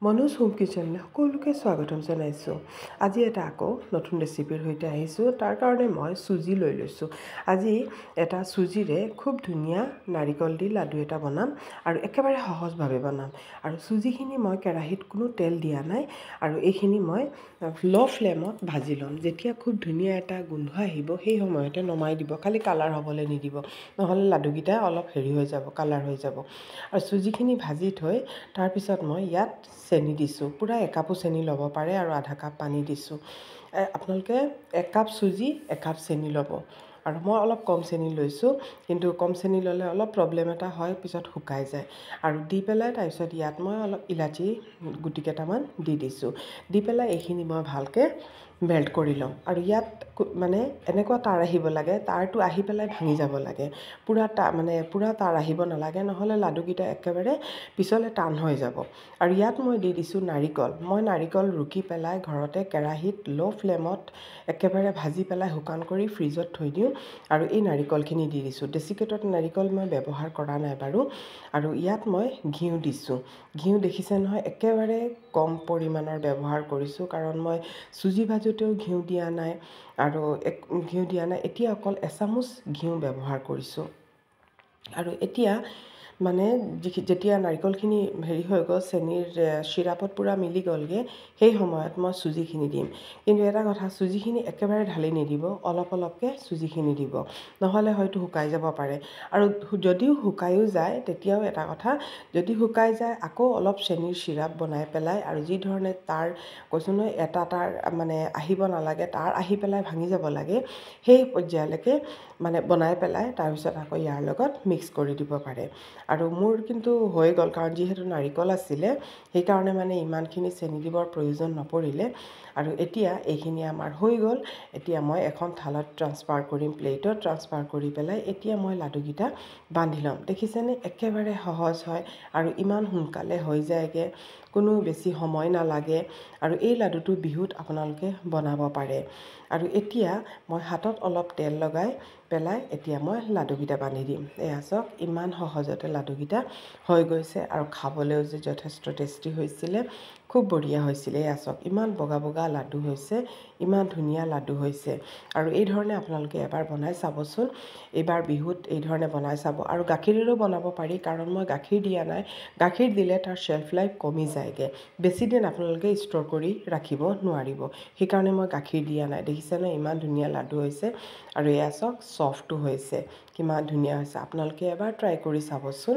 Manoj home কিচেনলৈ সকলোকে স্বাগতম জনাইছোঁ। আজি এটা আকৌ নতুন ৰেচিপিৰ সৈতে আহিছোঁ। তাৰ কাৰণে মই চুজি লৈ লৈছোঁ। আজি এটা চুজিৰে খুব ধুনীয়া নাৰিকল দি লাডু এটা বনাম আৰু একেবাৰে সহজভাৱে বনাম। আৰু চুজিখিনি মই কেৰাহীত কোনো তেল দিয়া নাই আৰু এইখিনি মই ল' ফ্লেমত ভাজি ল'ম। যেতিয়া খুব ধুনীয়া এটা গোন্ধ আহিব সেই সময়তে নমাই দিব, খালি কালাৰ হ'বলৈ নিদিব, নহ'লে লাডুকেইটা অলপ হেৰি হৈ যাব, কালাৰ হৈ যাব। আৰু চুজিখিনি ভাজি থৈ তাৰপিছত মই ইয়াত চেনি দিছোঁ। পূৰা একাপো চেনি ল'ব পাৰে আৰু আধা কাপ পানী দিছোঁ। আপোনালোকে একাপ চুজি একাপ চেনি ল'ব। আৰু মই অলপ কম চেনি লৈছোঁ, কিন্তু কম চেনি ল'লে অলপ প্ৰব্লেম এটা হয়, পিছত শুকাই যায়। আৰু দি পেলাই তাৰপিছত ইয়াত মই অলপ ইলাচি গুটি কেইটামান দি দিছোঁ। দি পেলাই এইখিনি মই ভালকৈ মেল্ট কৰি ল'ম। আৰু ইয়াত মানে এনেকুৱা তাৰ আহিব লাগে, তাৰটো আহি পেলাই ভাঙি যাব লাগে। পূৰা তাৰ আহিব নালাগে, নহ'লে লাডুকেইটা একেবাৰে পিছলৈ টান হৈ যাব। আৰু ইয়াত মই দি দিছোঁ নাৰিকল। মই নাৰিকল ৰুকি পেলাই ঘৰতে কেৰাহীত ল' ফ্লেমত একেবাৰে ভাজি পেলাই শুকান কৰি ফ্ৰিজত থৈ দিওঁ আৰু এই নাৰিকলখিনি দি দিছোঁ। ডেচিকেটত নাৰিকল মই ব্যৱহাৰ কৰা নাই বাৰু। আৰু ইয়াত মই ঘিউ দিছোঁ। ঘিউ দেখিছে নহয়, একেবাৰে কম পৰিমাণৰ ব্যৱহাৰ কৰিছোঁ, কাৰণ মই চুজি ভাজোতেও ঘিউ দিয়া নাই আৰু এতিয়া অকল এচামুচ ঘিউ ব্যৱহাৰ কৰিছোঁ। আৰু এতিয়া যেতিয়া নাৰিকলখিনি হেৰি হৈ গ'ল, চেনিৰ চিৰাপত পূৰা মিলি গ'লগৈ, সেই সময়ত মই চুজিখিনি দিম। কিন্তু এটা কথা, চুজিখিনি একেবাৰে ঢালি নিদিব, অলপ অলপকৈ চুজিখিনি দিব, নহ'লে হয়তো শুকাই যাব পাৰে। আৰু যদিও শুকায়ো যায়, তেতিয়াও এটা কথা, যদি শুকাই যায় আকৌ অলপ চেনিৰ চিৰাপ বনাই পেলাই, আৰু যি ধৰণে তাৰ কৈছোঁ নহয়, এটা তাৰ আহিব নালাগে, তাৰ আহি পেলাই ভাঙি যাব লাগে, সেই পৰ্যায়লৈকে বনাই পেলাই তাৰপিছত আকৌ ইয়াৰ লগত মিক্স কৰি দিব পাৰে। আৰু মোৰ কিন্তু হৈ গ'ল, কাৰণ যিহেতু নাৰিকল আছিলে, সেইকাৰণে ইমানখিনি চেনি দিবৰ প্ৰয়োজন নপৰিলে। আৰু এতিয়া এইখিনি আমাৰ হৈ গ'ল। এতিয়া মই এখন থালত ট্ৰান্সফাৰ কৰিম, প্লেটত ট্ৰান্সফাৰ কৰি পেলাই এতিয়া মই লাডুকেইটা বান্ধি ল'ম। দেখিছেনে, একেবাৰে সহজ হয় আৰু ইমান সোনকালে হৈ যায়গৈ, কোনো বেছি সময় নালাগে। আৰু এই লাডুটো বিহুত আপোনালোকে বনাব পাৰে। আৰু এতিয়া মই হাতত অলপ তেল লগাই পেলাই এতিয়া মই লাডুকেইটা বান্ধি দিম। এয়া চাওক, ইমান সহজতে লাডুকেইটা হৈ গৈছে আৰু খাবলৈও যে যথেষ্ট টেষ্টি হৈছিলে, খুব বঢ়িয়া হৈছিলে। এয়া চাওক, ইমান বগা বগা লাডু হৈছে, ইমান ধুনীয়া লাডু হৈছে। আৰু এই ধৰণে আপোনালোকে এবাৰ বনাই চাবচোন। এইবাৰ বিহুত এই ধৰণে বনাই চাব। আৰু গাখীৰেৰেও বনাব পাৰি, কাৰণ মই গাখীৰ দিয়া নাই। গাখীৰ দিলে তাৰ শ্বেল্ফ লাইফ কমি যায়গৈ, বেছিদিন আপোনালোকে ষ্ট'ৰ কৰি ৰাখিব নোৱাৰিব। সেইকাৰণে মই গাখীৰ দিয়া নাই। দেখিছেনে, ইমান ধুনীয়া লাডু হৈছে। আৰু এয়া চাওক, ছফ্টো হৈছে, কিমান ধুনীয়া হৈছে। আপোনালোকে এবাৰ ট্ৰাই কৰি চাবচোন।